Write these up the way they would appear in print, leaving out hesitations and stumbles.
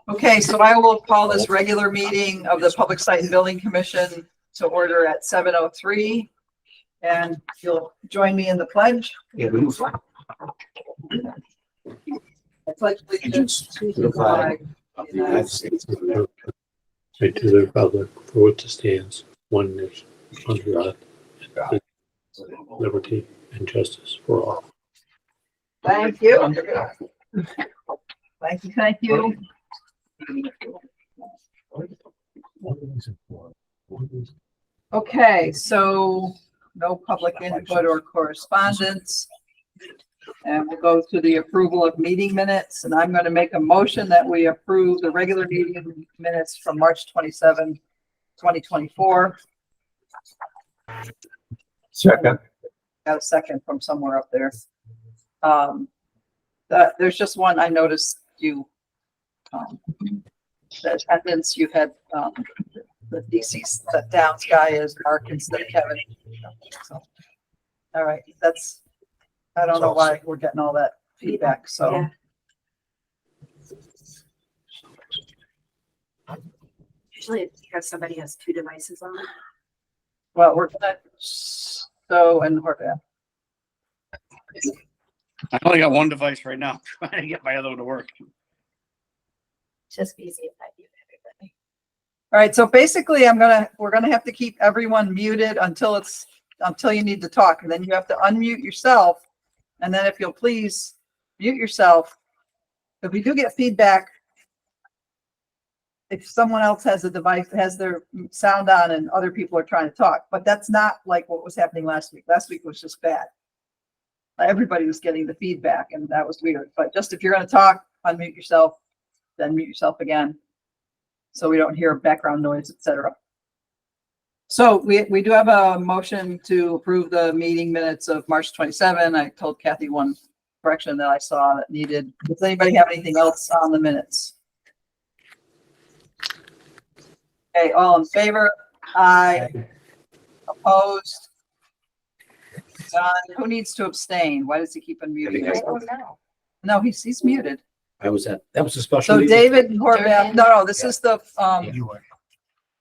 Okay, so I will call this regular meeting of the Public Site and Building Commission to order at 7:03. And you'll join me in the pledge. Yeah, we move on. I pledge allegiance to the flag of the United States. Right to the republic for which it stands, one nation, under God, liberty and justice for all. Thank you. Thank you, thank you. Okay, so no public input or correspondence. And we'll go to the approval of meeting minutes, and I'm going to make a motion that we approve the regular meeting minutes from March 27, 2024. Second. Got a second from somewhere up there. There's just one I noticed you, the attendance you had, the DC Downs guy is Mark instead of Kevin. So, all right, I don't know why we're getting all that feedback, so. Yeah. Usually it's because somebody has two devices on. Well, we're gonna, so, and Horvath. I only got one device right now, trying to get my other one to work. It's just easy if I mute everybody. All right, so basically we're gonna have to keep everyone muted until you need to talk, and then you have to unmute yourself. And then if you'll please mute yourself. If we do get feedback, if someone else has a device that has their sound on and other people are trying to talk, but that's not like what was happening last week. Last week was just bad. Everybody was getting the feedback and that was weird. But just if you're going to talk, unmute yourself, then mute yourself again, so we don't hear background noise, etc. So we do have a motion to approve the meeting minutes of March 27. I told Kathy one correction that I saw that needed. Does anybody have anything else on the minutes? Okay, all in favor? Aye. Opposed? Done. Who needs to abstain? Why does he keep unmuting? No, he's muted. That was a special. So meeting. David Horvath, no, this is the You were.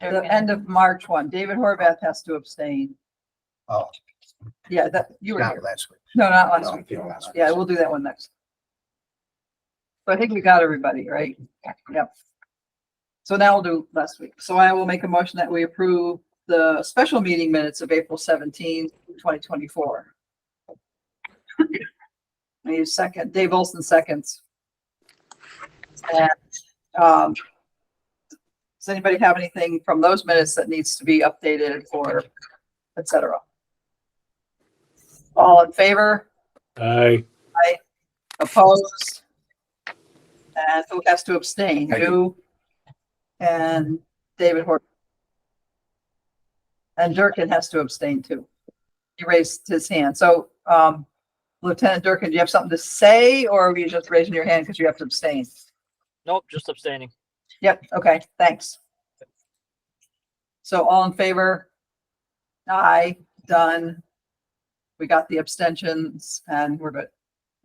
end of March one. David Horvath has to abstain. Oh, Yeah, that you were not here. last week. No, not last No, week. yeah, last week. Yeah, we'll do that one next. So I think we got everybody, right? Yep. So now we'll do last week. So I will make a motion that we approve the special meeting minutes of April 17, 2024. I need a second. Dave Olson seconds. And does anybody have anything from those minutes that needs to be updated or et cetera? All in favor? Aye. Opposed? And who has to abstain? I do. You and David Horton. And Durkin has to abstain too. He raised his hand. So, Lieutenant Durkin, do you have something to say, or are you just raising your hand because you have to abstain? Nope, just abstaining. Yep, okay, thanks. So all in favor? Aye, done. We got the abstentions and we're good.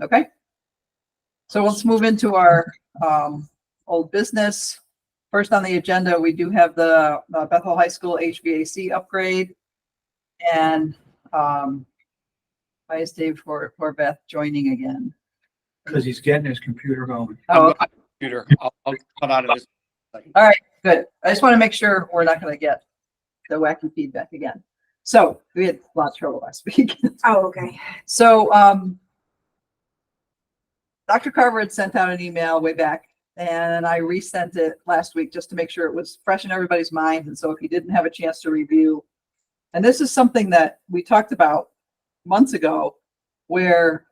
Okay. So let's move into our old business. First on the agenda, we do have the Bethel High School HVAC upgrade. And why is Dave Horvath joining again? Because he's getting his computer going. Oh, Computer, I'll cut out of this. all right, good. I just want to make sure we're not going to get the wacky feedback again. So we had a lot of trouble last week. Oh, okay. So Dr. Carver had sent out an email way back, and I resent it last week just to make sure it was fresh in everybody's mind. And so if you didn't have a chance to review, and this is something that we talked about months ago, where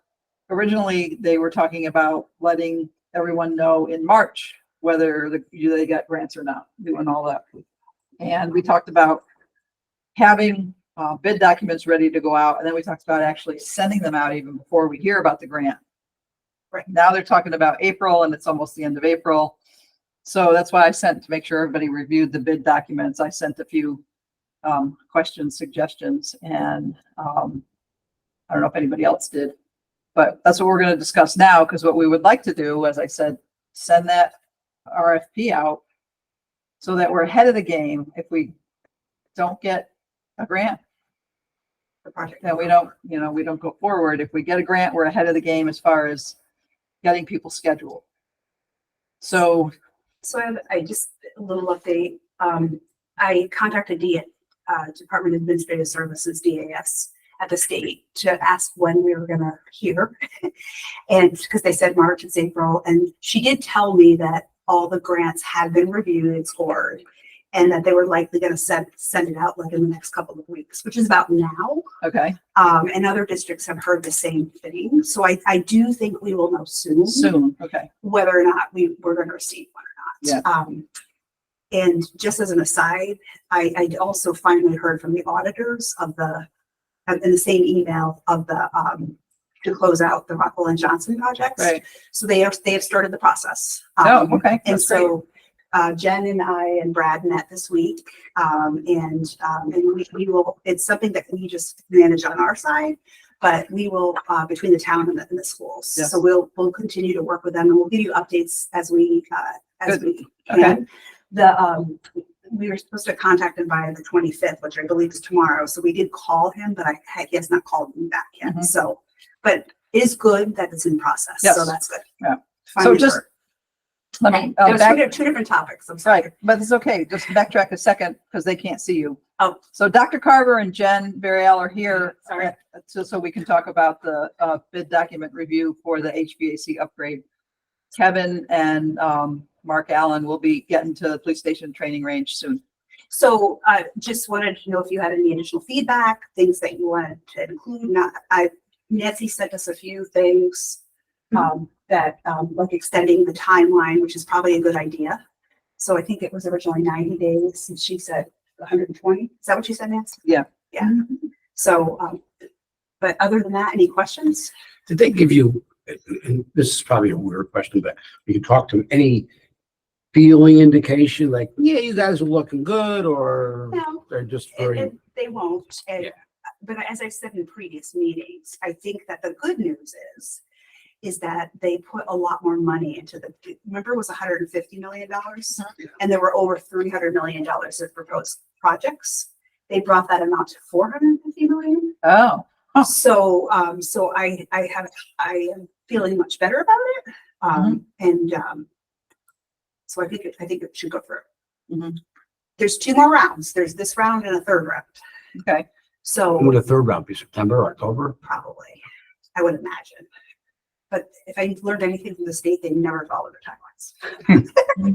originally they were talking about letting everyone know in March whether they got grants or not, doing all that. And we talked about having bid documents ready to go out, and then we talked about actually sending them out even before we hear about the grant. Right now they're talking about April, and it's almost the end of April. So that's why I sent, to make sure everybody reviewed the bid documents, I sent a few questions, suggestions, and I don't know if anybody else did, but that's what we're going to discuss now, because what we would like to do, as I said, send that RFP out so that we're ahead of the game if we don't get a grant. The project. That we don't, we don't go forward. If we get a grant, we're ahead of the game as far as getting people scheduled. So, So I just, a little update. I contacted Department of Administrative Services, DAS, at the state to ask when we were gonna hear. And because they said March, it's April, and she did tell me that all the grants had been reviewed and scored, and that they were likely gonna send it out like in the next couple of weeks, which is about now. okay, And other districts have heard the same thing. So I do think we will know soon, okay. whether or not we're going to receive one or not. And just as an aside, I also finally heard from the auditors in the same email of to close out the Rockwell and Johnson projects. Right. So they have started the process. Oh, okay. And That's great. so Jen and I and Brad met this week, and we will, it's something that we just manage on our side, but we will, between the town and the schools. Yes. So we'll continue to work with them, and we'll give you updates as we Good. can. We were supposed to contact him by the 25th, which I believe is tomorrow. So we did call him, but he has not called me back yet. Mhm. So, but it is good that it's in process. Yes. So that's good. Yeah. Finally just- heard. Let me, It was back, two different topics. I'm sorry. right, but it's okay. Just backtrack a second because they can't see you. Oh. So Dr. Carver and Jen Burial are here. Sorry. So we can talk about the bid document review for the HVAC upgrade. Kevin and Mark Allen will be getting to the police station training range soon. So I just wanted to know if you had any additional feedback, things that you wanted to include. Nancy sent us a few things that like extending the timeline, which is probably a good idea. So I think it was originally 90 days and she said 120. Is that what you said, Nancy? Yeah. Yeah. So, but other than that, any questions? Did they give you, and this is probably a weird question, but you can talk to them, any feeling indication like, yeah, you guys are looking good, or No. they're just very, They won't. And, Yeah. But as I said in previous meetings, I think that the good news is that they put a lot more money into remember it was $150 million and there were over $300 million of proposed projects. They brought that amount to $450 million. Oh, So, I am feeling much better about it. And, so I think it should go through. Mhm. There's 2 more rounds. There's this round and a 3rd round. okay. So would the third round be September, October? probably, I would imagine. But if I learned anything from the state, they never follow their timelines.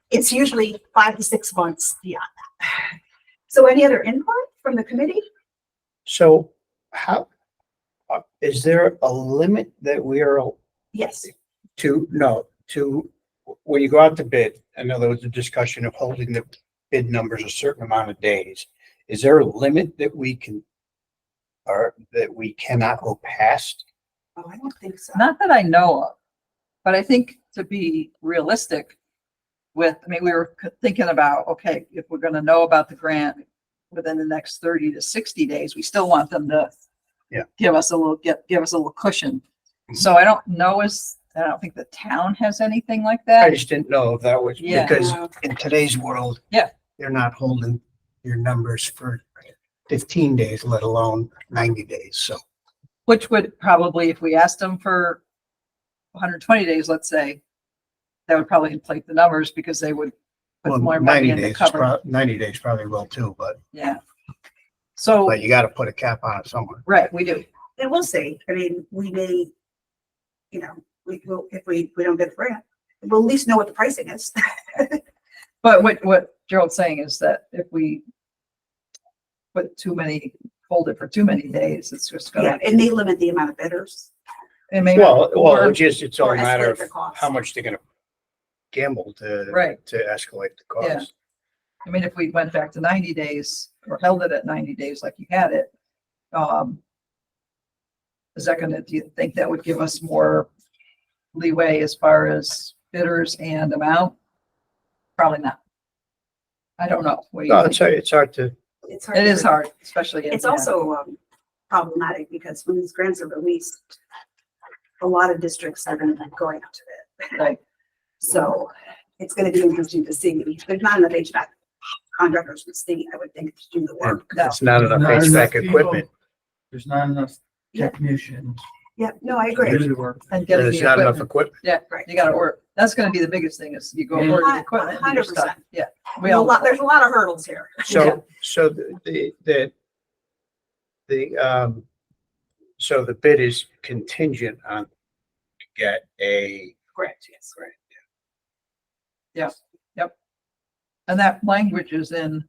It's usually 5 to 6 months beyond that. So any other input from the committee? So how, is there a limit that we are Yes. to, when you go out to bid? I know there was a discussion of holding the bid numbers a certain amount of days. Is there a limit that we can, or that we cannot go past? Oh, I don't think so. Not that I know of, but I think to be realistic we were thinking about, okay, if we're going to know about the grant within the next 30 to 60 days, we still want them to give us a little cushion. So I don't know I don't think the town has anything like I that. just didn't know if that was, Yeah. because in today's world. Yeah. They're not holding your numbers for 15 days, let alone 90 days. So Which would probably, if we asked them for 120 days, let's say, that would probably inflate the numbers because they would put well, more money 90 in the days, cover. 90 days probably will too, but So, you got to put a cap on it somewhere. right, we do. And we'll see. I mean, we may, we will, if we don't get the grant, we'll at least know what the pricing is. But what Gerald's saying is that if we hold it for too many days, it's just Yeah, gonna, it may limit the amount of bidders. it may. Well, or- it's all or a matter escalate of the cost. how much they're going to gamble to Right. escalate the cost. If we went back to 90 days or held it at 90 days like you had it, do you think that would give us more leeway as far as bidders and amount? Probably not. I don't know. What do you No, think? it's hard to, It's hard. It to is predict. hard, especially. It's also problematic because when these grants are released, a lot of districts are going to be going up to it. Right. So it's gonna be interesting to see. There's not enough HVAC contractors in the state, I would think, to do the And work. it's not enough Not enough HVAC people. equipment. There's not enough Yeah. technicians. Yeah, no, I to agree. do the work. And And getting there's the not enough equipment. equipment. Yeah, you gotta order. That's gonna be the biggest thing is you go order the equipment. and your stuff. 100%. Yeah. We all, There's a lot of hurdles here. So, so so the bid is contingent on to get a. Correct, yes. Right. and that language is in,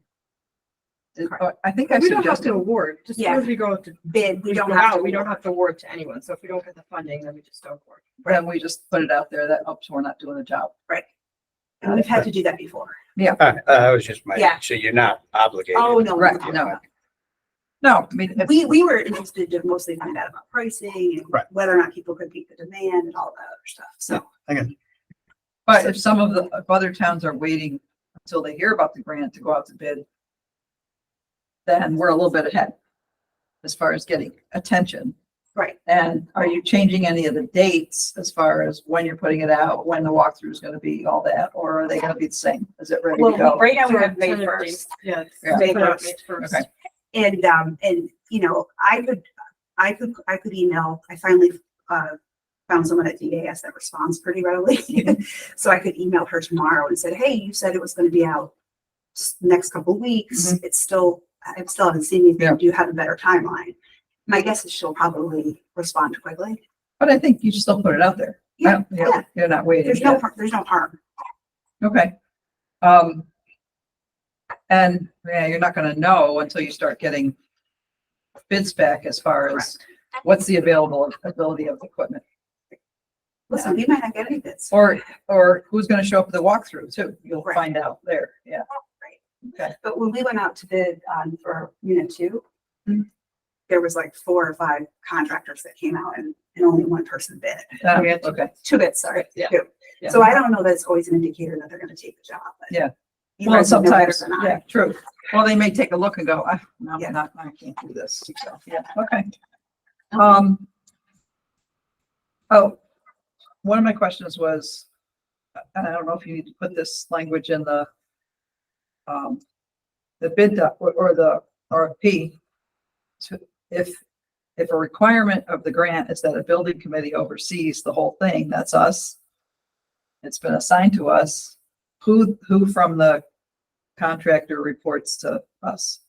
I think I We don't have to suggested, award, just as Yeah. soon as we go to Bid, we we don't go have out, to. we don't have to award to anyone. So if we don't get the funding, then we just don't award. and we just put it out there that, oops, we're not doing the job. And we've had to do that before. That was just my, Yeah. so you're not obligated. Oh, no. Right, no. No, I mean, if- We were interested to mostly find out about pricing and Right. whether or not people could meet the demand and all that other stuff. So, but if some of the, if other towns are waiting until they hear about the grant to go out to bid, then we're a little bit ahead as far as getting attention. right. And are you changing any of the dates as far as when you're putting it out, when the walkthrough is gonna be, all that, or are they gonna be the same? Is it ready to Well, go? right now we For have May tentative 1st. dates. Yeah. Yeah. May Put it out 1st. May 1st. Okay. And, you know, I could email, I finally, found someone at DAS that responds pretty readily. So I could email her tomorrow and said, hey, you said it was gonna be out next couple of weeks. I still haven't seen anything. Yeah. Do you have a better timeline? My guess is she'll probably respond quickly. But I think you should still put it out there. I Yeah, don't- yeah. You're not waiting. There's no harm. Okay. And yeah, you're not gonna know until you start getting bids back as far as what's the availability of equipment. Listen, we might not get any bids. Or who's gonna show up at the walkthrough too. You'll Right. find out there. Yeah. But when we went out to bid for unit 2, Mhm. there was like 4 or 5 contractors that came out and only one person bid. Okay. 2 bids, sorry. Yeah. 2. Yeah. So I don't know that it's always an indicator that they're gonna take the job. But Yeah. you Well, guys would know better sometimes, than I. yeah, true. Well, they may take a look and go, no, Yeah. I'm not, I can't do this. So, yeah, okay. Oh, one of my questions was, and I don't know if you need to put this language in the bid or the RFP. So if a requirement of the grant is that a building committee oversees the whole thing, that's us. It's been assigned to us. Who from the contractor reports to us?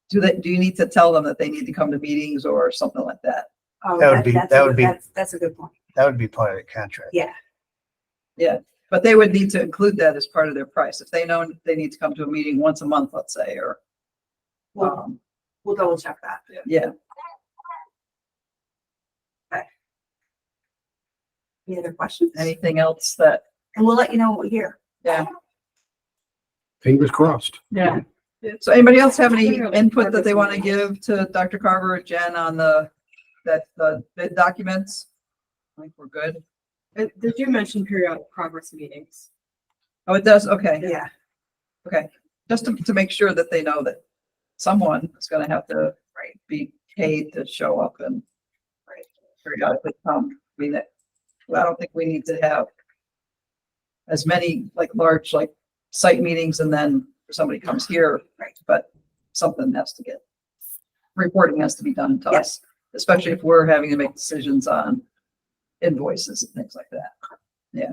Do you need to tell them that they need to come to meetings or something like that? Oh, That would be- that's that a would good- be- That's a good point. That would be part of the contract. Yeah. But they would need to include that as part of their price. If they know they need to come to a meeting once a month, let's say, or, We'll double check that. yeah. Any other questions? Anything else that, And we'll let you know what we hear. yeah. Fingers crossed. Yeah. So anybody else have any input that they want to give to Dr. Carver or Jen on the bid documents? I think we're good. Did you mention periodic progress meetings? Oh, it does? Okay. Yeah. Okay. Just to make sure that they know that someone is going to have to be paid to show up and periodically come. I mean, I don't think we need to have as many like large, like site meetings and then somebody comes here, but something has to get, reporting has to be done to us, especially if we're having to make decisions on invoices and things like that. Yeah.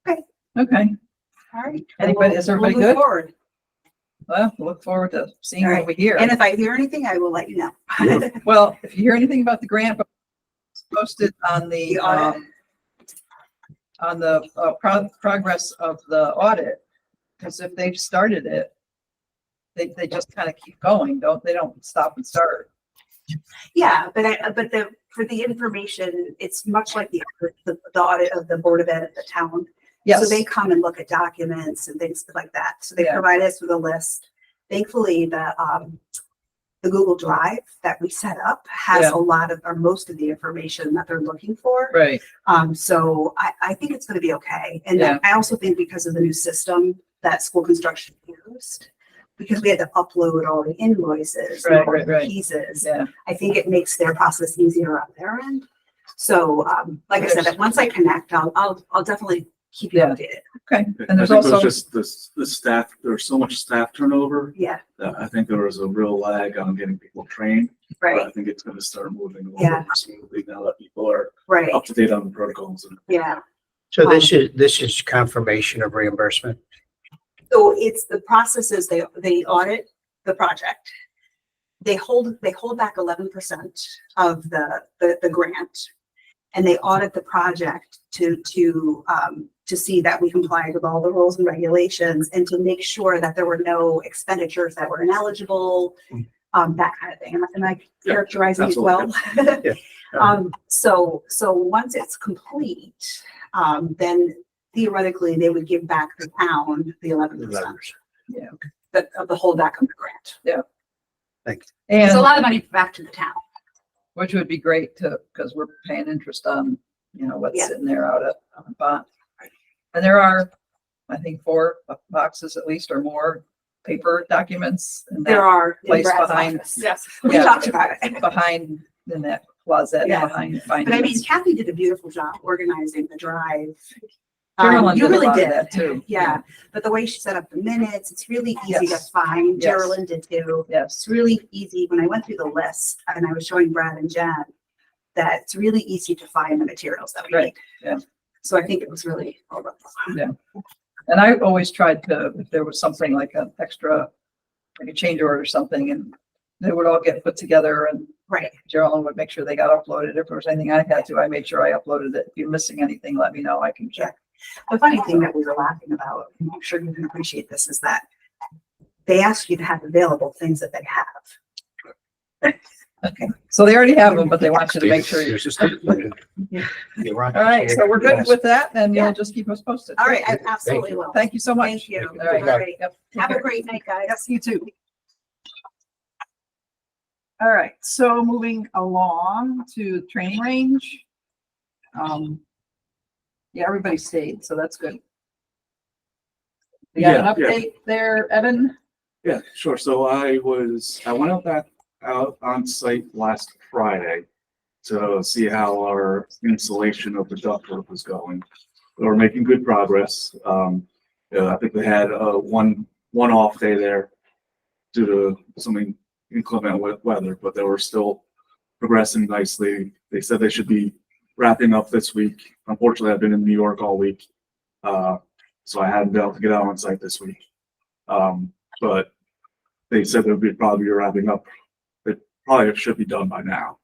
Okay. Okay. All right. Anybody, is everybody We'll move good? forward. Well, look forward to seeing All what right. we hear. And if I hear anything, I will let you know. Well, if you hear anything about the grant, it's posted on the, The audit. progress of the audit. Because if they've started it, they just kind of keep going, they don't stop and start. Yeah, but for the information, it's much like the audit of the Board of Ed at the town. Yes. So they come and look at documents and things like that. So they Yeah. provide us with a list. Thankfully, the Google Drive that we set up has Yeah. a lot of, or most of the information that they're looking for. Right. So I think it's gonna be okay. And Yeah. I also think because of the new system that school construction used, because we had to upload all the invoices and all the Right. pieces, Yeah. I think it makes their process easier on their end. So, like I said, once I connect, I'll definitely keep you Yeah. updated. Okay, I and there's think it also, was just the staff, there's so much staff turnover Yeah, that I think there was a real lag on getting people trained. But right, I think it's gonna start moving a little Yeah. bit more smoothly now that people are right, up to date on the protocols and. yeah. So this is confirmation of reimbursement. So it's the process is they audit the project. They hold back 11% of the grant. And they audit the project to see that we complied with all the rules and regulations and to make sure that there were no expenditures that were ineligible, that kind of thing. Am I Yeah, characterizing it well? Yeah. So once it's complete, then theoretically they would give back the town the 11%. Yeah. Of the holdback of the grant. It's a and lot of money back to the town. which would be great to, because we're paying interest on, what's Yeah. sitting there on the bond. And there are, I think, 4 boxes at least or more paper documents in There that are. in place Brad's behind- office. Yes. We Yeah. talked about it. behind, in that closet Yeah. behind But I mean, finance. Kathy did a beautiful job organizing the drive. Carolyn You did a really lot of did. that too. Yeah, but the way she set up the minutes, it's really easy to Yes. find. Yes. Geraldine did too. Yes, It's really easy. When I went through the list and I was showing Brad and Jen, that it's really easy to find the materials that we Right, need. yeah. So I think it was really all right. and I always tried to, if there was something like an extra, like a change order or something, and they would all get put together and Right. Geraldine would make sure they got uploaded. If there was anything I had to, I made sure I uploaded it. If you're missing anything, let me know. I can check. The funny thing that we were laughing about, and I'm sure you can appreciate this, is that they ask you to have available things that they have. So they already have them, but they want you to make sure you're. There's a statement. All right, so we're good with that, and Yeah. you'll just keep us posted. All right, I Thank absolutely you. will. Thank you so much. Thank you. All All right. right. Yep. Take Have a care. great night, guys. Yes, you too. All right, so moving along to training range. Yeah, everybody stayed, so that's good. You got an Yeah, yeah. update there, Evan? Yeah, sure. So I went out on site last Friday to see how our installation of the ductwork was going. We're making good progress. I think they had one off day there due to something inclement weather, but they were still progressing nicely. They said they should be wrapping up this week. Unfortunately, I've been in New York all week, so I hadn't been able to get out on site this week. But they said they'll probably be wrapping up. It probably should be done by now.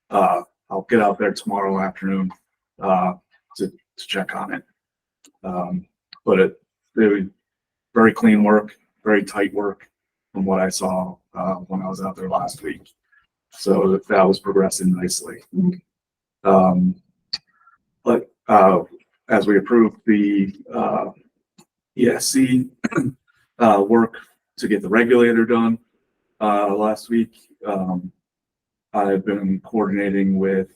I'll get out there tomorrow afternoon to check on it. But it was very clean work, very tight work from what I saw when I was out there last week. So that was progressing nicely. But as we approved the ESC work to get the regulator done last week, I've been coordinating with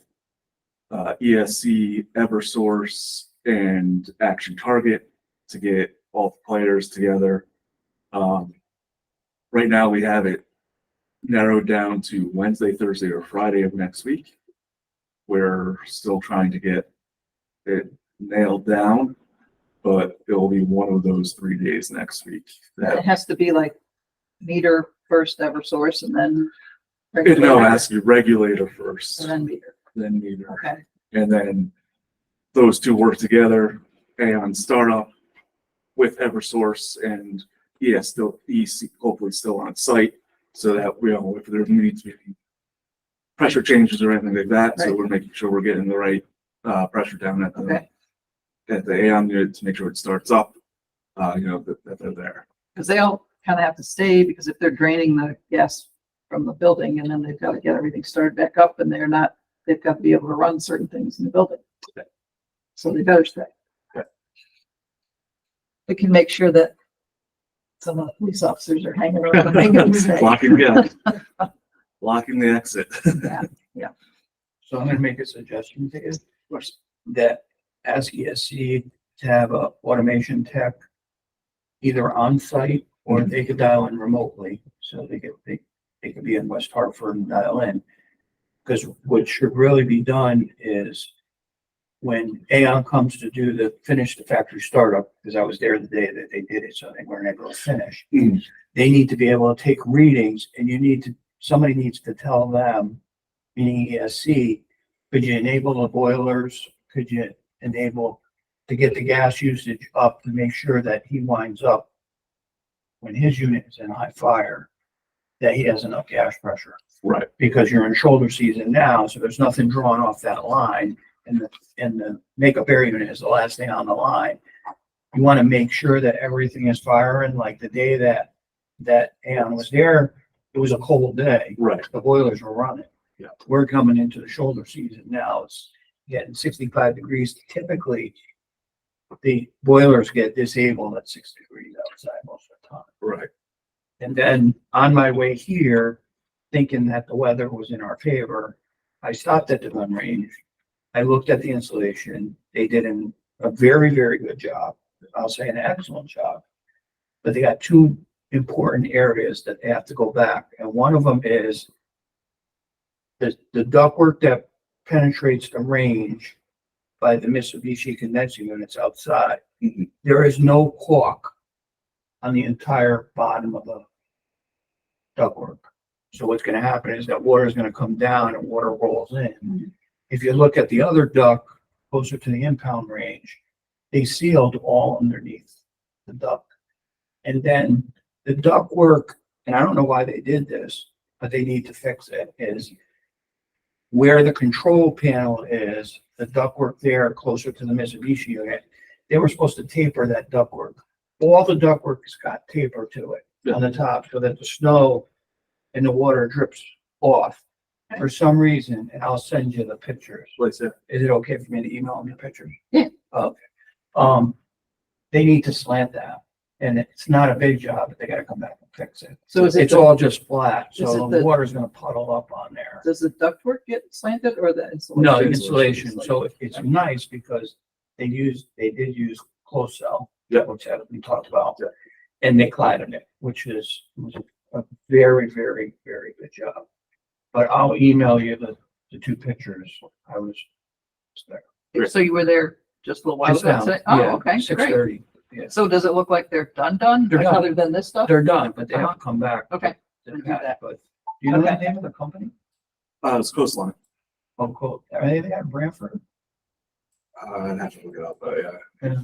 ESC, Eversource, and Action Target to get all the players together. Right now we have it narrowed down to Wednesday, Thursday, or Friday of next week. We're still trying to get it nailed down, but it will be one of those 3 days next week. It has to be like meter first, Eversource, and then. No, it regulator, has to be regulator first, And then meter. then meter. Okay, And then those two work together and startup with Eversource and EC hopefully still on site so that if there needs to be pressure changes or anything like that. So Right. we're making sure we're getting the right pressure down at okay. the AON unit to make sure it starts up, that they're there. Because they all kind of have to stay, because if they're draining the gas from the building and then they've got to get everything started back up and they've got to be able to run certain things in the building. So they better stay. Okay. We can make sure that some of the police officers are hanging around and make them stay. Locking the exit. Yeah, So I'm gonna make a suggestion to you, that ask ESC to have a automation tech either on site or they could dial in remotely, so they could be in West Hartford and dial in. Because what should really be done is when Aon comes to finish the factory startup, because I was there the day that they did it, so they weren't able to finish. Mm. They need to be able to take readings, and somebody needs to tell them, meaning ESC, could you enable the boilers? Could you enable to get the gas usage up to make sure that he winds up when his unit is in high fire, that he has enough gas pressure? Right. Because you're in shoulder season now, so there's nothing drawn off that line, and the makeup air unit is the last thing on the line. You want to make sure that everything is firing. Like the day that Aon was there, it was a cold day. Right. The boilers were running. Yeah. We're coming into the shoulder season now. It's getting 65 degrees. Typically, the boilers get disabled at 6 degrees outside most of the time. Right. And then on my way here, thinking that the weather was in our favor, I stopped at the gun range. I looked at the installation. They did a very, very good job. I'll say an excellent job. But they got two important areas that they have to go back. And one of them is the ductwork that penetrates the range by the Mitsubishi condensing units outside. Mhm. There is no caulk on the entire bottom of the ductwork. So what's going to happen is that water is going to come down and water rolls in. If you look at the other duct closer to the impound range, they sealed all underneath the duct. And then the ductwork, and I don't know why they did this, but they need to fix it, is where the control panel is, the ductwork there closer to the Mitsubishi unit, they were supposed to taper that ductwork. All the ductwork has got taper to it on the top so that the snow and the water drips off. For some reason, and I'll send you the pictures. Place it. Is it okay for me to email them the pictures? Yeah. Okay. They need to slant that, and it's not a big job, but they gotta come back and fix it. So is it It's the- all just flat, Is so it the the- water's gonna puddle up on there. Does the ductwork get slanted or the installation? No, the installation, so it's nice because they did use closed cell. Yeah. Which we talked about. Yeah. And they cladded it, which was a very, very, very good job. But I'll email you the two pictures. I was there. So you were there just a little while Just ago? now. today? Oh, Yeah, okay, great. 6:30. Yeah, So does it look like they're done? They're Like, done. other than this stuff? they're done, but they have Uh-huh. to come back. Okay. to And do that, that. But do you know the Okay. name of the company? It's Coastline. Oh, cool. Are they at Brantford? I'd have to look it up, but yeah. Yeah.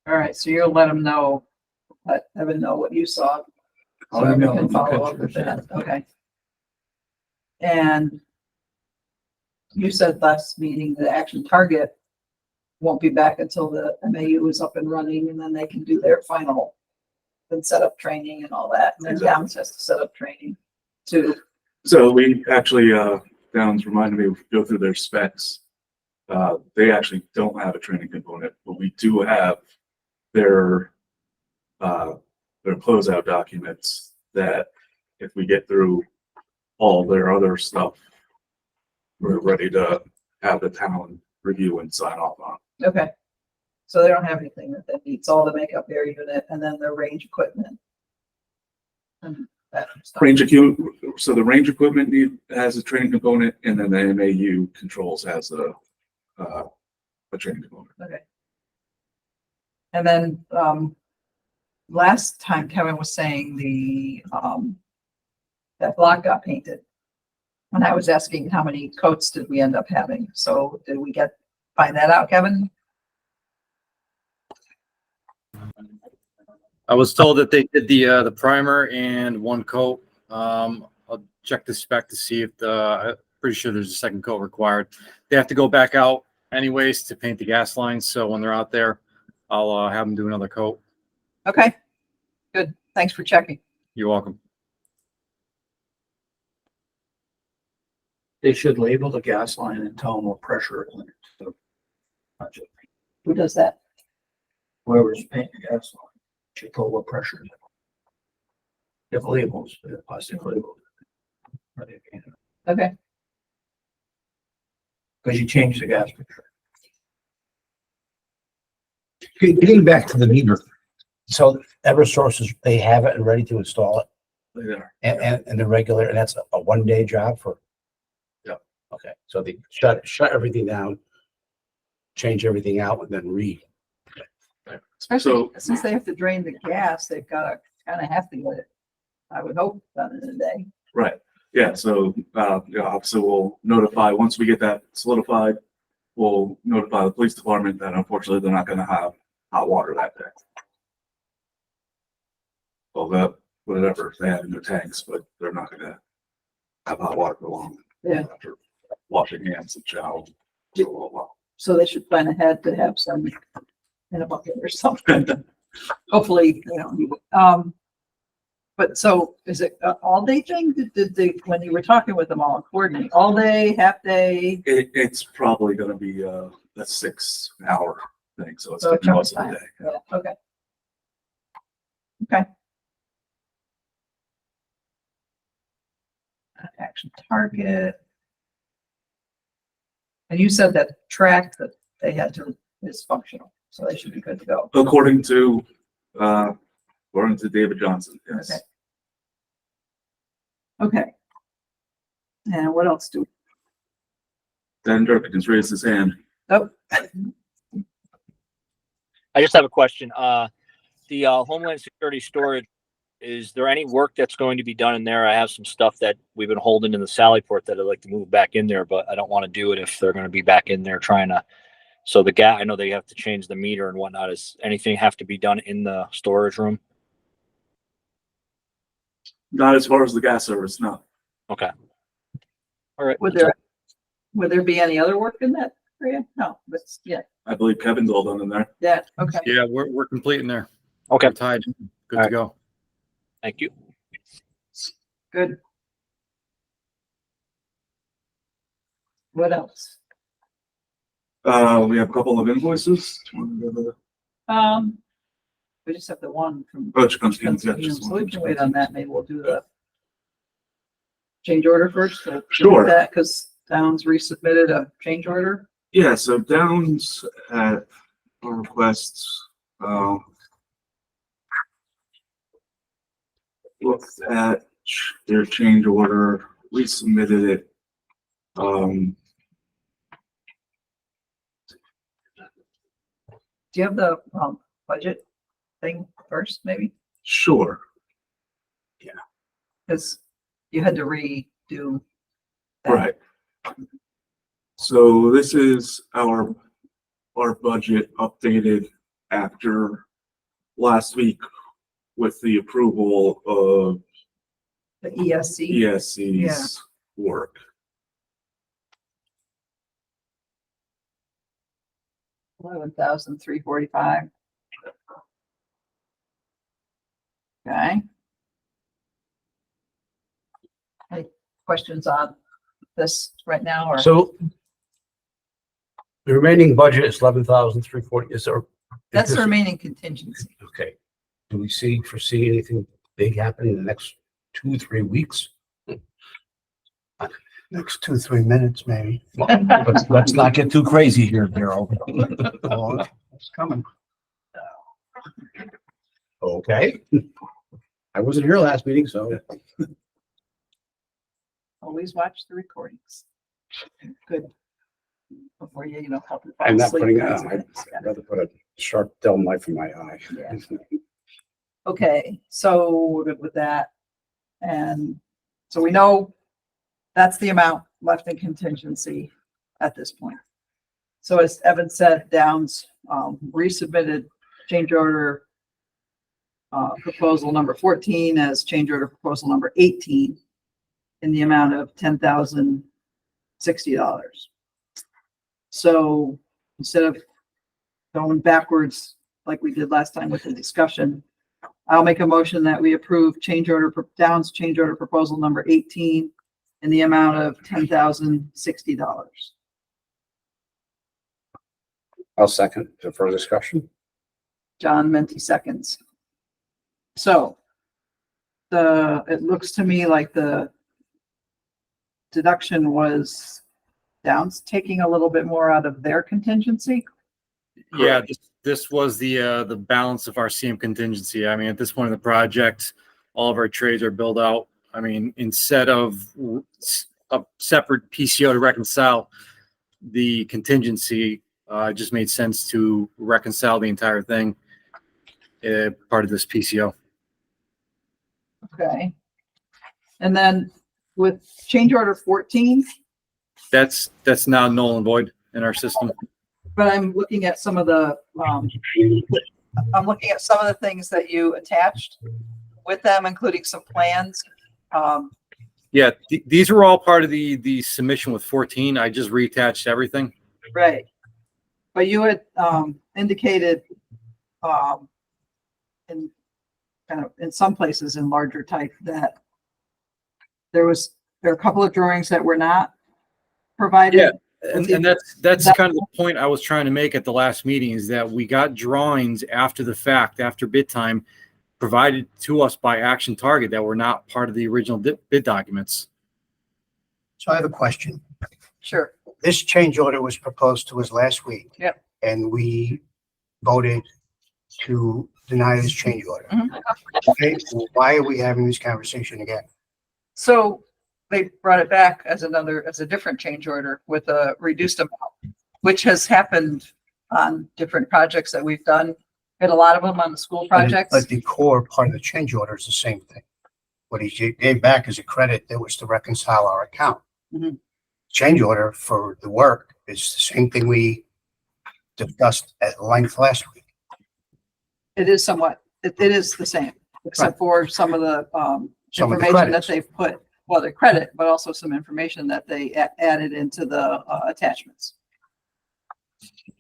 All right, so you'll let them know, let Evan know what you saw. So I'll Evan email can them the follow up with pictures, that, yeah. okay. And you said last meeting that Action Target won't be back until the MAU is up and running, and then they can do their final and set up training and all that, and then Exactly. Downs has to set up training too. So we actually, Downs reminded me, to go through their specs. They actually don't have a training component, but we do have their closeout documents that if we get through all their other stuff, we're ready to have the town review and sign off on. Okay. So they don't have anything that needs all the makeup air unit and then their range equipment. And that stuff. So the range equipment has a training component, and then the MAU controls has a training component. Okay. And then, last time Kevin was saying that block got painted. And I was asking how many coats did we end up having? So did we find that out, Kevin? I was told that they did the primer and one coat. I'll check the spec to see if I'm pretty sure there's a second coat required. They have to go back out anyways to paint the gas lines. So when they're out there, I'll have them do another coat. Okay, good. Thanks for checking. You're welcome. They should label the gas line and tell them what pressure it's in. So, not just Who does that? whoever's painting the gas line should put what pressure it's in. They have labels, they have plastic labels. Okay, Because you change the gas pressure. Getting back to the meter, so Eversource they have it and ready to install it. there. And the regular, and that's a 1 day job for? Yeah. Okay, so they shut everything down, change everything out and then Especially since they have to drain the gas, they've gotta kind of have to get it, I would hope, done in a day. Right, yeah, so, yeah, obviously we'll notify, once we get that solidified, we'll notify the police department that unfortunately they're not gonna have hot water that day. Well, that, whatever they have in their tanks, but they're not gonna have hot water for long. Yeah. After washing hands and shower. for a little while. So they should plan ahead to have some in a bucket or something. Hopefully, but so is it an all day thing? Did they, when you were talking with them all, coordinate all day, half day? It's probably gonna be a 6 hour thing, so it's So a taking chunk most of of the time. day. Yeah, okay. Okay. Action target. And you said that track that they had to is functional, so they should be good to go. According to David Johnson, yes. Okay. Okay. And what else do, Dan Durkin's raised his hand. oh, I just have a question. The Homeland Security storage, is there any work that's going to be done in there? I have some stuff that we've been holding in the Sallyport that I'd like to move back in there, but I don't want to do it if they're going to be back in there trying to. So the gas, I know they have to change the meter and whatnot. Is anything have to be done in the storage room? Not as far as the gas service, no. Okay. All right. would there be any other work in that area? No, but yeah, I believe Kevin's all done in there. yeah, okay, Yeah, we're complete in there. Okay. We're tied. Good All to go. Thank you. good. What else? We have a couple of invoices. We just have the one from. Oh, Chickensky, yeah, So just we one. can wait on that, maybe we'll do the change order first. to Sure. That, because Downs resubmitted a change order. Yeah, so Downs at our requests, looked at their change order, we submitted it. Do you have the, budget thing first, maybe? Sure. Because you had to redo. that. Right. So this is our budget updated after last week with the approval of The ESC. ESC's work. $11,345. Okay. Any questions on this right now, or? So the remaining budget is 11,340. Is there? That's is the this- remaining contingency. Okay. Do we foresee anything big happening in the next 2-3 weeks? Next 2-3 minutes, maybe. Well, let's not get too crazy here, Daryl. Oh, it's coming. Okay. I wasn't here last meeting, so. Always watch the recordings. Good. Before you help. you fall I'm not asleep, putting, kinds of I'd things. Yeah. rather put a sharp dull knife in my eye. Yeah. Okay, so we're good with that. And so we know that's the amount left in contingency at this point. So as Evan said, Downs resubmitted change order proposal number 14 as change order proposal number 18 in the amount of $10,060. So instead of going backwards like we did last time with the discussion, I'll make a motion that we approve Downs change order proposal number 18 in the amount of $10,060. I'll second the further discussion. John Menti seconds. So it looks to me like the deduction was Downs taking a little bit more out of their contingency. Yeah, this was the balance of our CM contingency. I mean, at this point in the project, All of our trades are billed out. I mean, instead of a separate PCO to reconcile the contingency, it just made sense to reconcile the entire thing, part of this PCO. Okay. And then with change order 14, That's now null and void in our system. but I'm looking at some of the, I'm looking at some of the things that you attached with them, including some plans. Yeah, these were all part of the submission with 14. I just reattached everything. Right. But you had, indicated, in kind of, in some places in larger type that there are a couple of drawings that were not provided. Yeah. And that's kind of the point I was trying to make at the last meeting, is that we got drawings after the fact, after bid time, provided to us by Action Target that were not part of the original bid documents. So I have a question. Sure. This change order was proposed to us last week. Yep. And we voted to deny this change order. Mhm. Okay, so why are we having this conversation again? So they brought it back as a different change order with a reduced amount, which has happened on different projects that we've done. Had a lot of them on the school projects. But the core part of the change order is the same thing. What he gave back as a credit that was to reconcile our account. Mhm. Change order for the work is the same thing we discussed at length last week. It is somewhat, it is the same, except for some of the, Some of the information that credits. they've put, well, the credit, but also some information that they added into the attachments.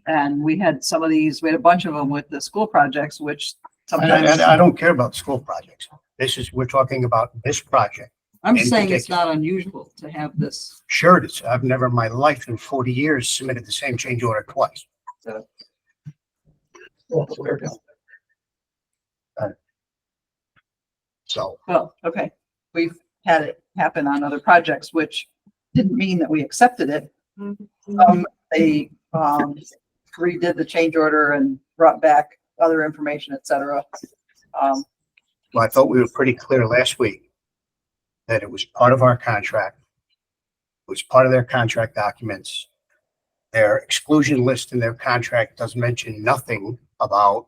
And we had some of these, we had a bunch of them with the school projects, which sometimes, I don't care about school projects. We're talking about this project. I'm just in saying it's particular. not unusual to have this. Sure it is. I've never in my life in 40 years submitted the same change order twice. So, Well, okay, we've had it happen on other projects, which didn't mean that we accepted it. They redid the change order and brought back other information, et cetera. well, I thought we were pretty clear last week that it was part of our contract. It was part of their contract documents. Their exclusion list in their contract does mention nothing about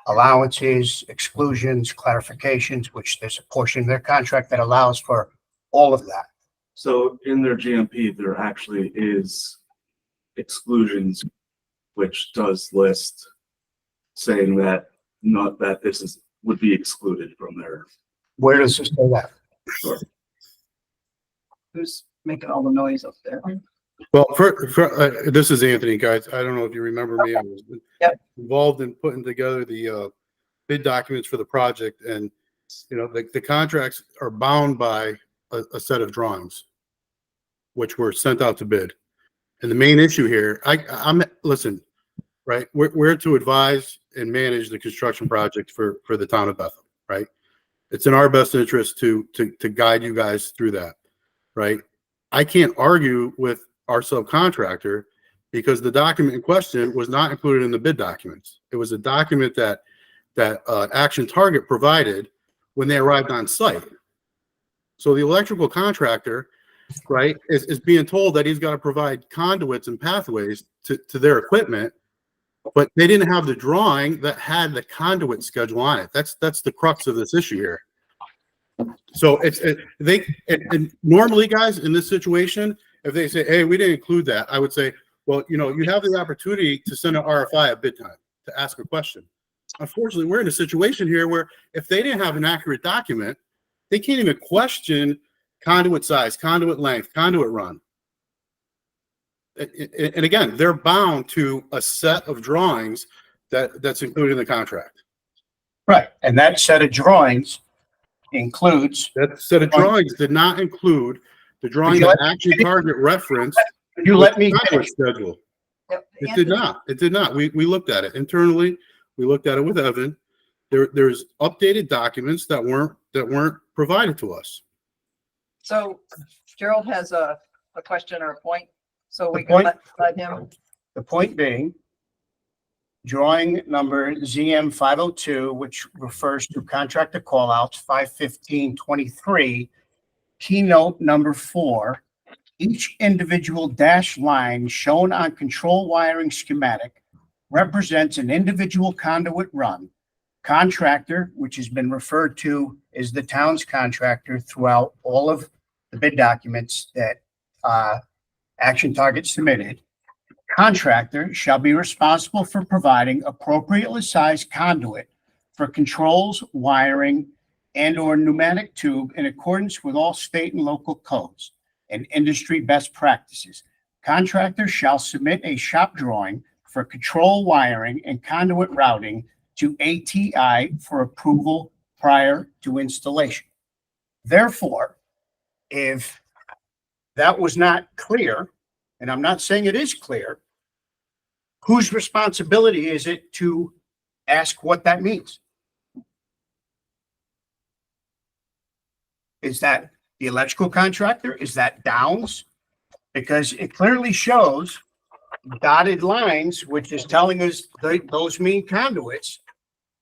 allowances, exclusions, clarifications, which there's a portion of their contract that allows for all of that. So in their GMP, there actually is exclusions, which does list saying that not that this would be excluded from their. Where does this say that? Sure. Who's making all the noise up there? Well, this is Anthony, guys. I don't know if you remember me. I was involved in putting together the bid documents for the project, and the contracts are bound by a set of drawings, which were sent out to bid. And the main issue here, listen, right? We're to advise and manage the construction project for the town of Bethel, right? It's in our best interest to guide you guys through that, right? I can't argue with our subcontractor because the document in question was not included in the bid documents. It was a document that Action Target provided when they arrived on site. So the electrical contractor, right, is being told that he's got to provide conduits and pathways to their equipment, but they didn't have the drawing that had the conduit schedule on it. That's the crux of this issue here. So and normally, guys, in this situation, if they say, hey, we didn't include that, I would say, well, you have the opportunity to send an RFI at bid time to ask a question. Unfortunately, we're in a situation here where if they didn't have an accurate document, they can't even question conduit size, conduit length, conduit run. And again, they're bound to a set of drawings that's included in the contract. Right. And that set of drawings includes. That set of drawings did not include the drawing that Action Target referenced. You let me schedule. It did not. It did not. We looked at it internally. We looked at it with Evan. There's updated documents that weren't provided to us. So Gerald has a question or a point, so we can let him. The point being drawing number ZM 502, which refers to contractor callouts 51523, keynote number 4. Each individual dash line shown on control wiring schematic represents an individual conduit run. Contractor, which has been referred to as the town's contractor throughout all of the bid documents that Action Target submitted. Contractor shall be responsible for providing appropriately sized conduit for controls, wiring, and/or pneumatic tube in accordance with all state and local codes and industry best practices. Contractor shall submit a shop drawing for control wiring and conduit routing to ATI for approval prior to installation. Therefore, if that was not clear, and I'm not saying it is clear, whose responsibility is it to ask what that means? Is that the electrical contractor? Is that Downs? Because it clearly shows dotted lines, which is telling us those mean conduits.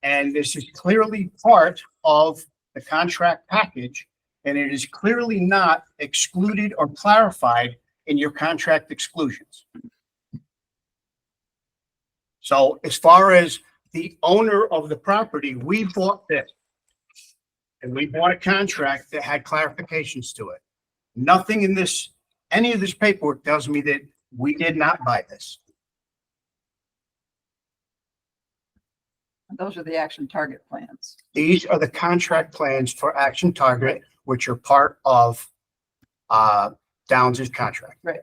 And this is clearly part of the contract package, and it is clearly not excluded or clarified in your contract exclusions. So as far as the owner of the property, we bought this. And we bought a contract that had clarifications to it. Nothing in this, any of this paperwork tells me that we did not buy this. Those are the Action Target plans. These are the contract plans for Action Target, which are part of Downs' contract. Right.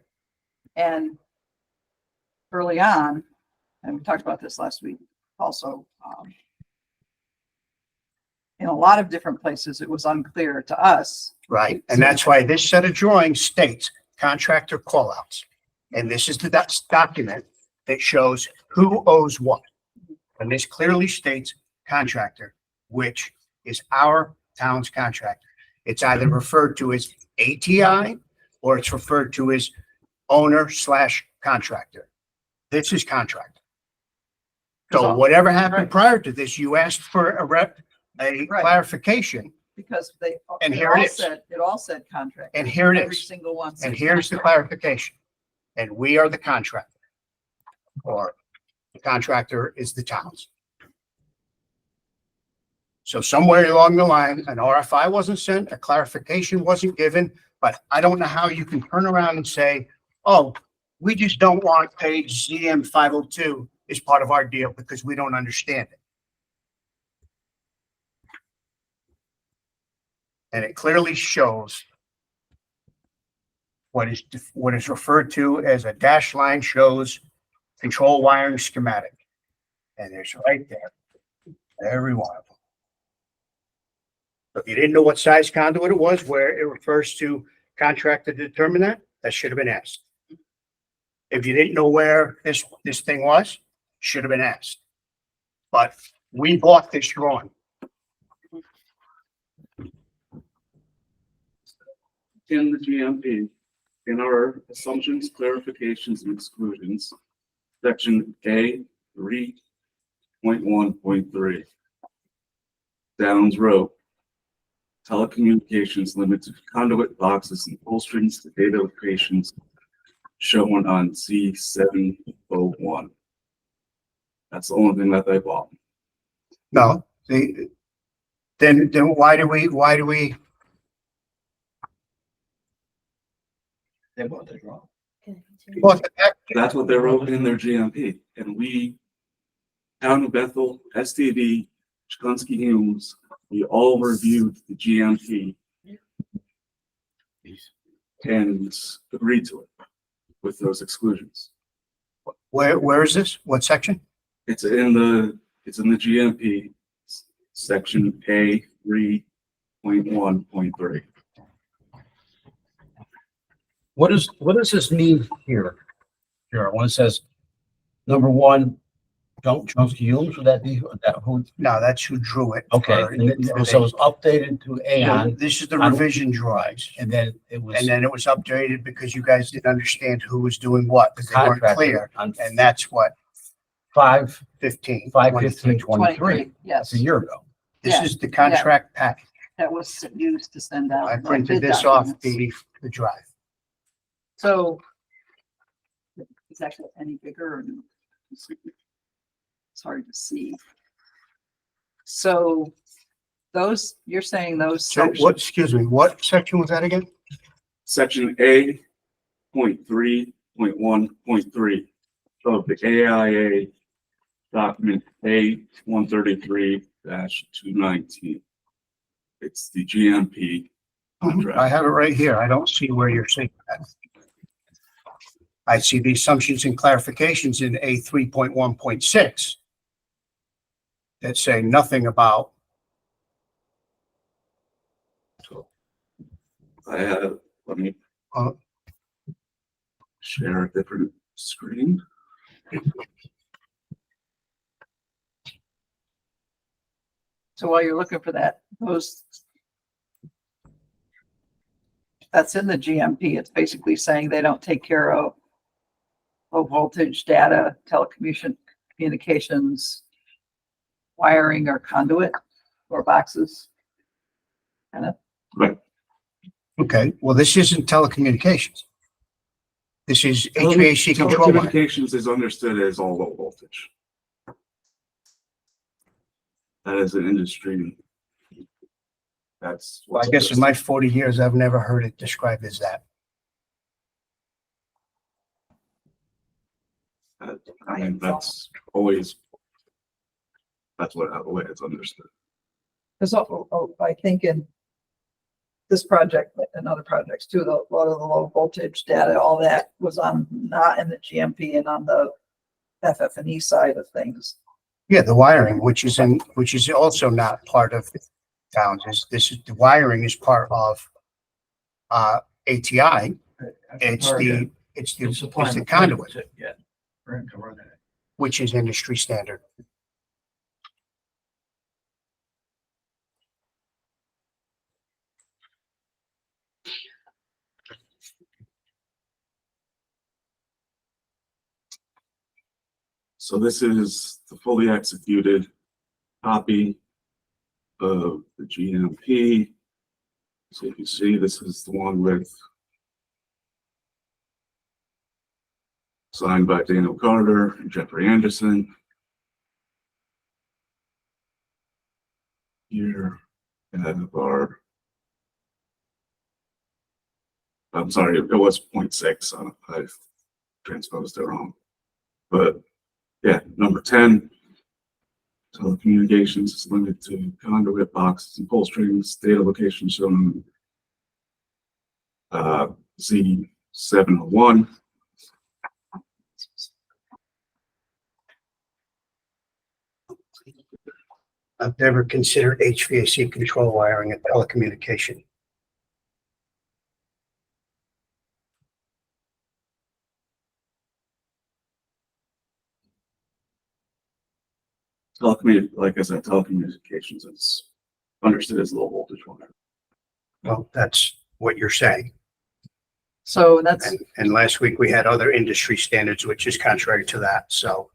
And early on, and we talked about this last week also, in a lot of different places, it was unclear to us. Right, and that's why this set of drawings states contractor callouts. And this is the document that shows who owes what. And this clearly states contractor, which is our town's contractor. It's either referred to as ATI or it's referred to as owner/contractor. This is contractor. So whatever happened prior to this, you asked for a Right. clarification, Because they, And here it is. it all said contract. and here it Every is. single one. And said here's the contract. clarification. And we are the contractor. Or the contractor is the towns. So somewhere along the line, an RFI wasn't sent, a clarification wasn't given, but I don't know how you can turn around and say, oh, we just don't want page ZM 502 as part of our deal because we don't understand it. And it clearly shows what is referred to as a dash line shows control wiring schematic. And it's right there, every one of them. If you didn't know what size conduit it was, where it refers to contractor to determine that, that should have been asked. If you didn't know where this thing was, should have been asked. But we bought this drawing. In the GMP, in our assumptions, clarifications, and exclusions, section A 3.1.3. Downs wrote, telecommunications limited conduit boxes and pull strings to data locations shown on C701. That's the only thing that they bought. No, then why do we, They bought the drawing. well, That's what they wrote in their GMP. And we, Town of Bethel, STD, Chikunsky Humes, we all reviewed the GMP and agreed to it with those exclusions. where is this? What section? It's in the GMP section A 3.1.3. What does this mean here? Here, when it says, number one, don't Chomsky Humes, would that be, that who? No, that's who drew it. Okay, and so it was updated to Aon, This is the revision drawings. and then it was. And then it was updated because you guys didn't understand who was doing what, because they weren't contracted clear. on- And that's what 5/15, 5/15/23. Yes, It's a year ago. This Yeah, is the contract package. that was used to send out. I the printed bid this off documents. the drive. So is that any bigger or no? It's hard to see. So those, you're saying those So sections, what, excuse me, what section was that again? Section A.3.1.3 of the AIA document A-133-219. It's the GMP I contract. have it right here. I don't see where you're saying that. I see the assumptions and clarifications in A 3.1.6 that say nothing about, I have, let me Uh, share a different screen. so while you're looking for that, that's in the GMP. It's basically saying they don't take care of low voltage data, communications, wiring or conduit or boxes. Kind of, okay, well, this isn't telecommunications. This is HVAC control. line. Telecommunications is understood as all low voltage. That is an industry. That's. Well, I what's guess in my understood. 40 years, I've never heard it described as that. I mean, that's always. That's what, the way it's understood. because I think in this project and other projects too, a lot of the low voltage data, all that was on, not in the GMP and on the FF&E side of things. Yeah, the wiring, which is also not part of towns, the wiring is part of ATI. It's the conduit, Yeah, we're gonna cover that. which is industry standard. So this is the fully executed copy of the GMP. So if you see, this is the one with signed by Daniel Carter and Jeffrey Anderson. Here, and then our, I'm sorry, it was 0.6. I've transposed it wrong. But yeah, number 10, telecommunications is limited to conduit boxes and pull strings, data location shown Z701. I've never considered HVAC control wiring a telecommunication. Like I said, telecommunications is understood as low voltage wire. Well, that's what you're saying. So that's, And last week we had other industry standards, which is contrary to that. So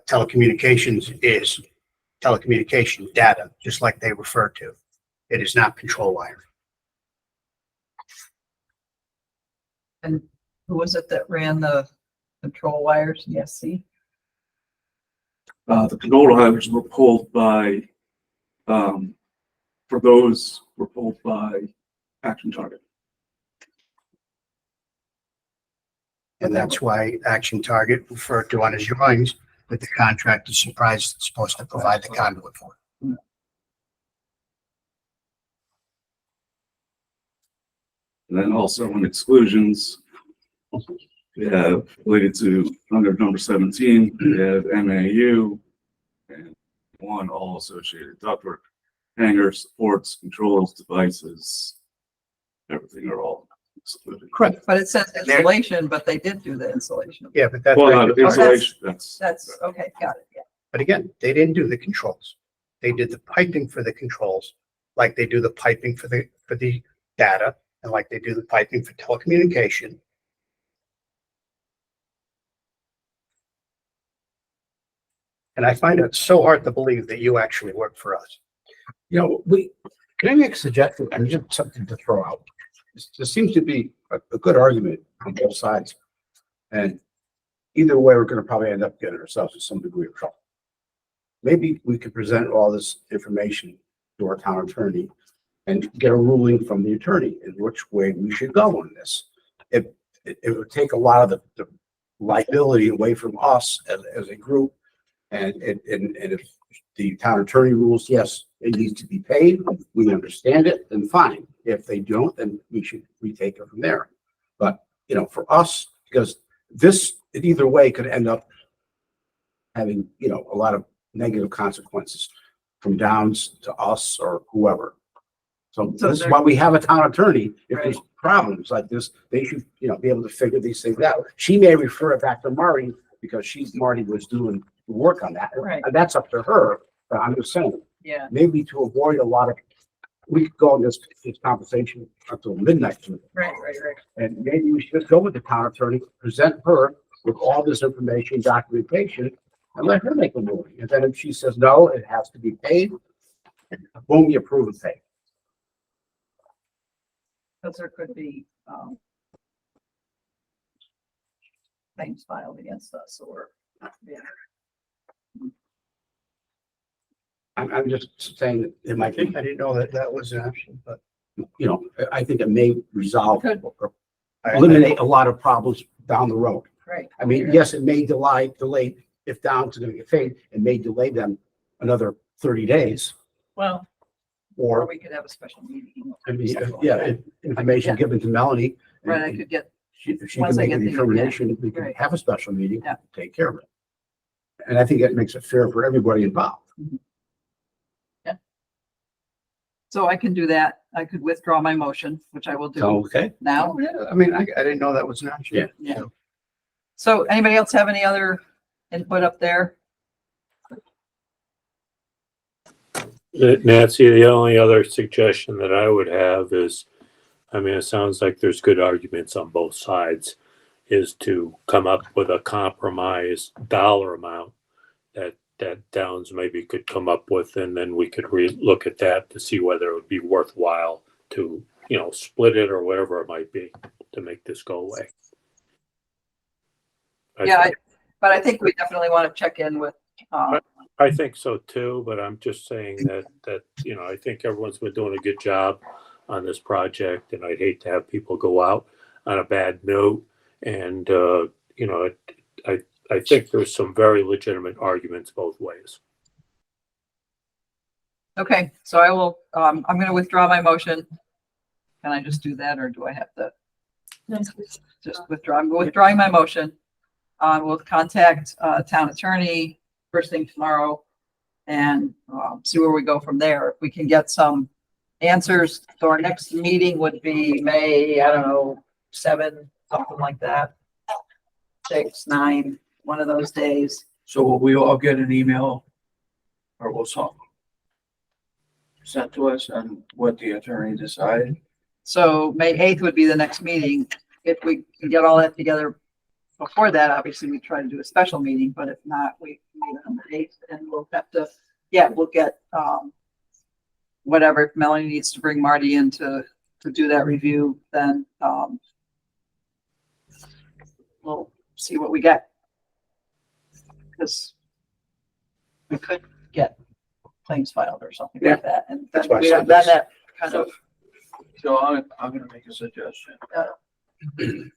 telecommunications is telecommunication data, just like they refer to. It is not control wiring. and who was it that ran the control wires? ESC? The control wires were pulled by, for those were pulled by Action Target. And that's why Action Target referred to on his drawings that the contract is supposed to provide the conduit for. And then also in exclusions, we have related to under number 17, we have MAU and one all associated ductwork, hangers, supports, controls, devices, everything are all excluded. Correct. But it says And there- installation, but they did do the installation. Yeah, but that's, Well, insulation, that's. That's, okay, got it, yeah. but again, they didn't do the controls. They did the piping for the controls, like they do the piping for the data, and like they do the piping for telecommunication. And I find it so hard to believe that you actually work for us. You know, can I make a suggestion? I mean, just something to throw out. There seems to be a good argument on both sides. And either way, we're gonna probably end up getting ourselves in some degree of trouble. Maybe we could present all this information to our town attorney and get a ruling from the attorney in which way we should go on this. It would take a lot of the liability away from us as a group. And if the town attorney rules, yes, it needs to be paid, we understand it, then fine. If they don't, then we should retake it from there. But, you know, for us, because it either way could end up having, you know, a lot of negative consequences from Downs to us or whoever. So this is why we have a town attorney. If there's problems like this, they should, you know, be able to figure these things out. She may refer it back to Marty because Marty was doing the work on that. Right. And that's up to her. But I'm just saying, Yeah. maybe to avoid a lot of, we could go on this conversation until midnight. Right. And maybe we should go with the town attorney, present her with all this information, documentation, and let her make a ruling. And then if she says, no, it has to be paid, boom, you approve and pay. Because there could be, claims filed against us or, yeah. I'm just saying that it might be, I didn't know that was an option, but. you know, I think it may resolve Could. or eliminate a lot of problems down the road. Right. I mean, yes, it may delay, if Downs is gonna get paid, it may delay them another 30 days. Well, or Or, we could have a special meeting. I mean, information given to Melanie. and- Right, I could get, If she once can I make a get the- determination, we can Right. have a special meeting, Yeah. take care of it. And I think that makes it fair for everybody involved. so I can do that. I could withdraw my motion, which I will do Okay. now. Oh, yeah, I mean, I didn't know that was an option. Yeah. So anybody else have any other input up there? Nancy, the only other suggestion that I would have is, I mean, it sounds like there's good arguments on both sides, is to come up with a compromise dollar amount that Downs maybe could come up with, and then we could look at that to see whether it would be worthwhile to, you know, split it or whatever it might be to make this go away. Yeah, but I think we definitely want to check in with, I think so too, but I'm just saying that, you know, I think everyone's been doing a good job on this project, and I'd hate to have people go out on a bad note. And, you know, I think there's some very legitimate arguments both ways. okay, so I will, I'm going to withdraw my motion. Can I just do that or do I have to just withdraw? I'm withdrawing my motion. We'll contact, town attorney first thing tomorrow and, see where we go from there. If we can get some answers. So our next meeting would be May, I don't know, 7, something like that. 6, 9, one of those days. So will we all get an email or will some sent to us on what the attorney decided? So May 8th would be the next meeting. If we can get all that together before that, obviously we try to do a special meeting, but if not, we meet on the 8th and we'll have to, we'll get, whatever, if Melanie needs to bring Marty in to do that review, then, we'll see what we get. Because we could get claims filed or something like that, and That's then why I we said have done this. that kind of, So I'm gonna make a suggestion. The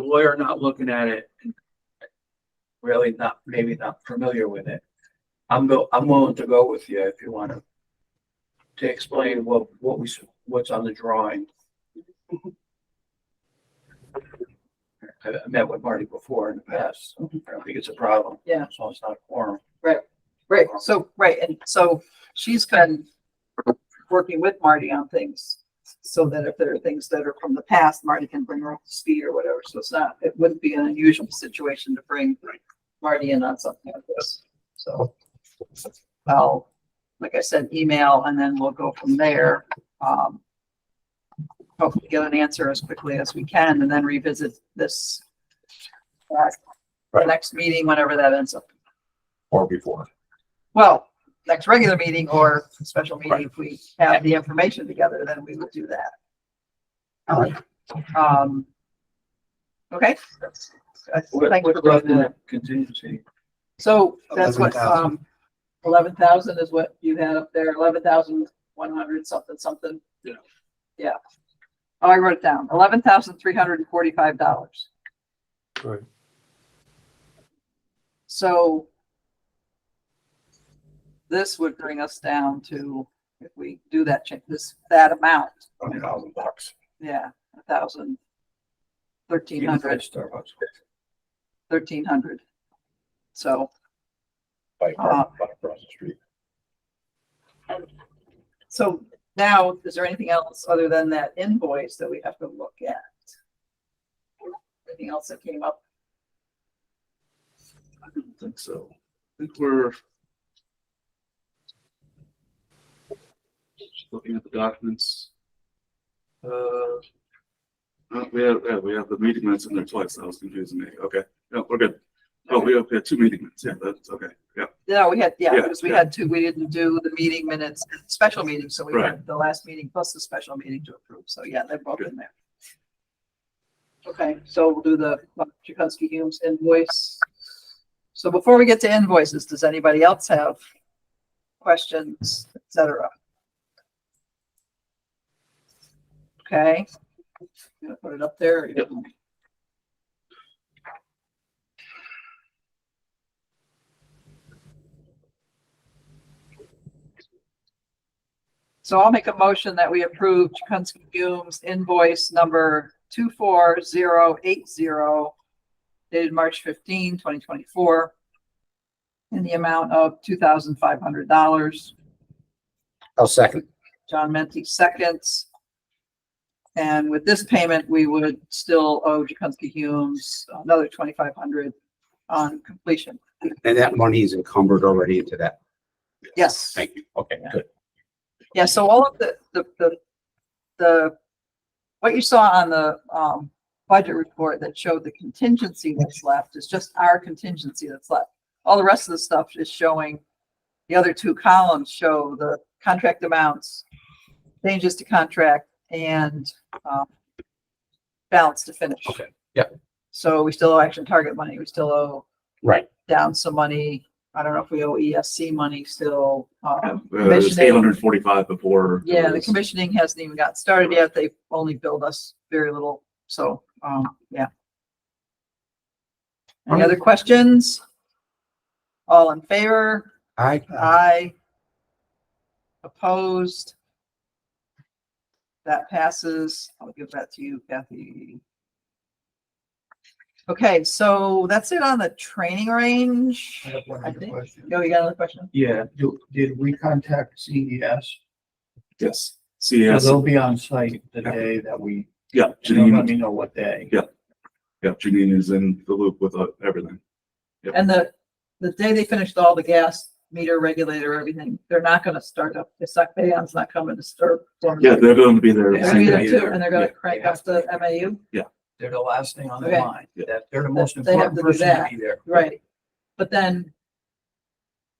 lawyer not looking at it, and really maybe not familiar with it. I'm willing to go with you if you want to explain what's on the drawing. I met with Marty before in the past, so I don't think it's a problem. Yeah. So it's not a quorum. right, so, and so she's been working with Marty on things, so that if there are things that are from the past, Marty can bring her up to speed or whatever, so it wouldn't be an unusual situation to bring Marty in on something like this, so. I'll, like I said, email, and then we'll go from there. Hopefully get an answer as quickly as we can, and then revisit this Right. next meeting, whenever that ends up. Or before. Well, next regular meeting or special meeting, if we have the information together, then we will do that. All right. Okay. What, Thanks for what's left in bringing the that. contingency? So that's what, 11,000. 11,000 is what you had up there, 11,100 something, something. Yeah. Yeah. Oh, I wrote it down, $11,345. Right. So this would bring us down to, if we do that, check that amount, $100,000. yeah, 1,000, Even for 1,300, Starbucks. 1,300. So, By across the street. so now, is there anything else other than that invoice that we have to look at? Anything else that came up? I don't think so. I think we're just looking at the documents. We have the meeting minutes in there twice. That was confusing me. Okay, no, we're good. Oh, we have 2 meeting minutes. Yeah, that's okay. Yeah. No, we had, yeah, Yeah, because we yeah. had to, we didn't do the meeting minutes, special meeting, so we Right. had the last meeting plus the special meeting to approve, so yeah, they're both in there. Okay, so we'll do the Chikunsky Humes invoice. So before we get to invoices, does anybody else have questions, et cetera? Okay. Gonna put it up there. Yep. So I'll make a motion that we approve Chikunsky Humes invoice number 24080 dated March 15, 2024 in the amount of $2,500. I'll second. John Menti seconds. And with this payment, we would still owe Chikunsky Humes another $2,500 on completion. And that money is encumbered already into that. Yes. Thank you. Okay, good. Yeah, so all of the what you saw on the budget report that showed the contingency that's left is just our contingency that's left. All the rest of the stuff is showing, the other 2 columns show the contract amounts, changes to contract, and balance to finish. Okay, yep. So we still owe action target money. We still owe Right. down some money. I don't know if we owe ESC money still. It's Commissioning. 845 before. Yeah, the commissioning hasn't even got started yet. They've only billed us very little. So, yeah. Any other questions? All in favor? Aye. Opposed? That passes. I'll give that to you, Kathy. Okay, so that's it on the training range. I have one I other think. question. Oh, you got another question? Yeah, did we contact CES? Yes. So CES. they'll be on site the day that we, Yeah, let Janine. me know what day. Yeah, Janine is in the loop with everything. And the day they finished all the gas meter regulator, everything, they're not gonna start up, the suck Bayon's not coming to start. Yeah, they're going to be there. They're gonna be there Yeah. too, and they're gonna Yeah. crank up the MAU, They're the last thing on the Okay. line. That they're the most They have important to do person to that. be there. right? But then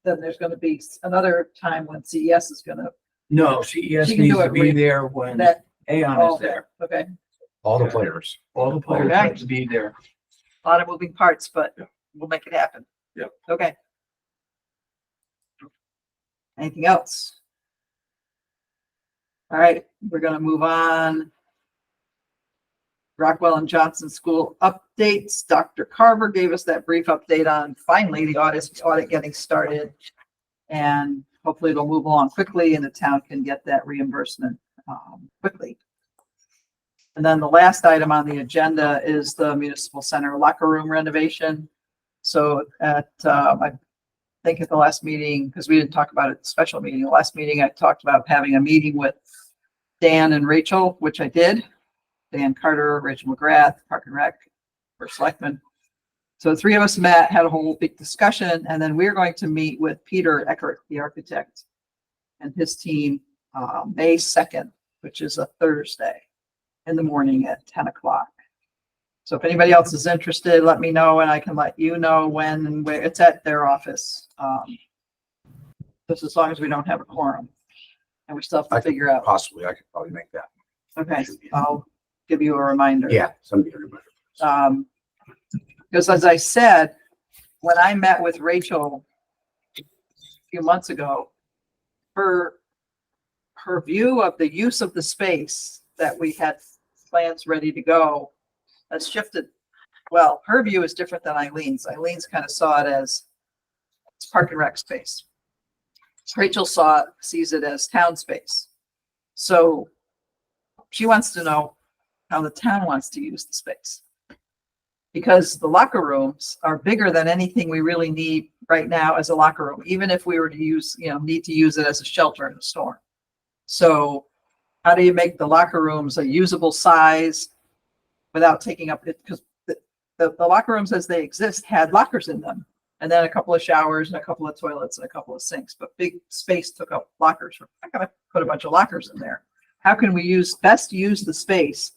there's gonna be another time when CES is gonna, No, CES She can do needs to it be right- there when that, Aon oh, is there. okay, All the players. All the players Okay. have to be there. a lot of moving parts, but Yeah. we'll make it happen. Yep. Okay. Anything else? All right, we're gonna move on. Rockwell and Johnson School updates. Dr. Carver gave us that brief update on finally the audit getting started. And hopefully it'll move along quickly and the town can get that reimbursement quickly. And then the last item on the agenda is the municipal center locker room renovation. So at, I think at the last meeting, because we didn't talk about it at the special meeting, the last meeting I talked about having a meeting with Dan and Rachel, which I did. Dan Carter, Rachel McGrath, Park and Rec, First Selectman. So the 3 of us met, had a whole big discussion, and then we're going to meet with Peter Eckert, the architect, and his team, May 2nd, which is a Thursday in the morning at 10 o'clock. So if anybody else is interested, let me know and I can let you know when and where. It's at their office. Just as long as we don't have a quorum. And we still have I to could figure out. Possibly, I could probably make that. Okay, I'll give you a reminder. Yeah, somebody remember. Because as I said, when I met with Rachel a few months ago, her view of the use of the space that we had plans ready to go has shifted. Well, her view is different than Eileen's. Eileen's kind of saw it as it's park and rec space. Rachel sees it as town space. So she wants to know how the town wants to use the space. Because the locker rooms are bigger than anything we really need right now as a locker room, even if we were to use, need to use it as a shelter in a storm. So how do you make the locker rooms a usable size without taking up it? Because the locker rooms as they exist had lockers in them, and then a couple of showers and a couple of toilets and a couple of sinks, but big space took up lockers. I gotta put a bunch of lockers in there. How can we best use the space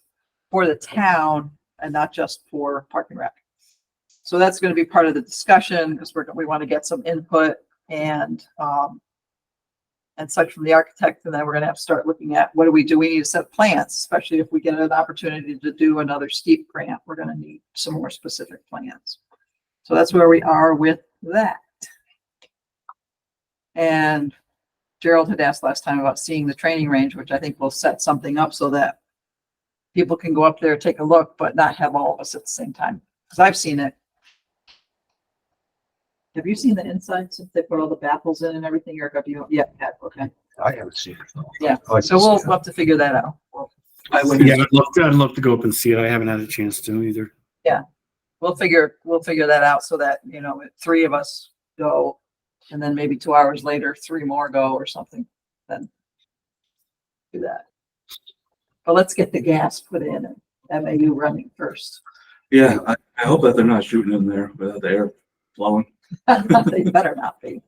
for the town and not just for park and rec? So that's going to be part of the discussion because we want to get some input and such from the architect, and then we're going to have to start looking at what do we do. We need to set plans, especially if we get an opportunity to do another steep grant. We're going to need some more specific plans. So that's where we are with that. And Gerald had asked last time about seeing the training range, which I think will set something up so that people can go up there, take a look, but not have all of us at the same time. Because I've seen it. Have you seen the inside since they put all the baffles in and everything? Or have you? Yeah, okay. I haven't seen it. Yeah. I'd like So to see we'll it. have to figure that out. Yeah, I'd love to go up and see it. I haven't had a chance to either. We'll figure that out so that, three of us go and then maybe 2 hours later, three more go or something. Then do that. But let's get the gas put in and MAU running first. Yeah, I hope that they're not shooting in there without the air flowing. They better not be.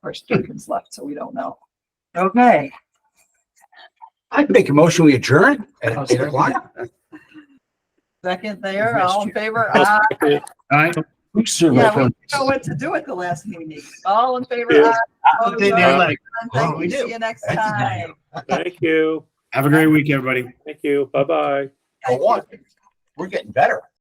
Or Stevens left, so we don't know. Okay. I'd make a motion, we adjourn at 8 o'clock. Second there, Missed all in you. favor? I'll Aye. second it. All right. Yeah, we didn't know what to do at the last meeting. All in favor? Yeah. Aye. Opposed? They- they're like, Thank we you. do. See you next time. Thank you. Have a great week, everybody. Thank you. Bye-bye. For what? We're getting better.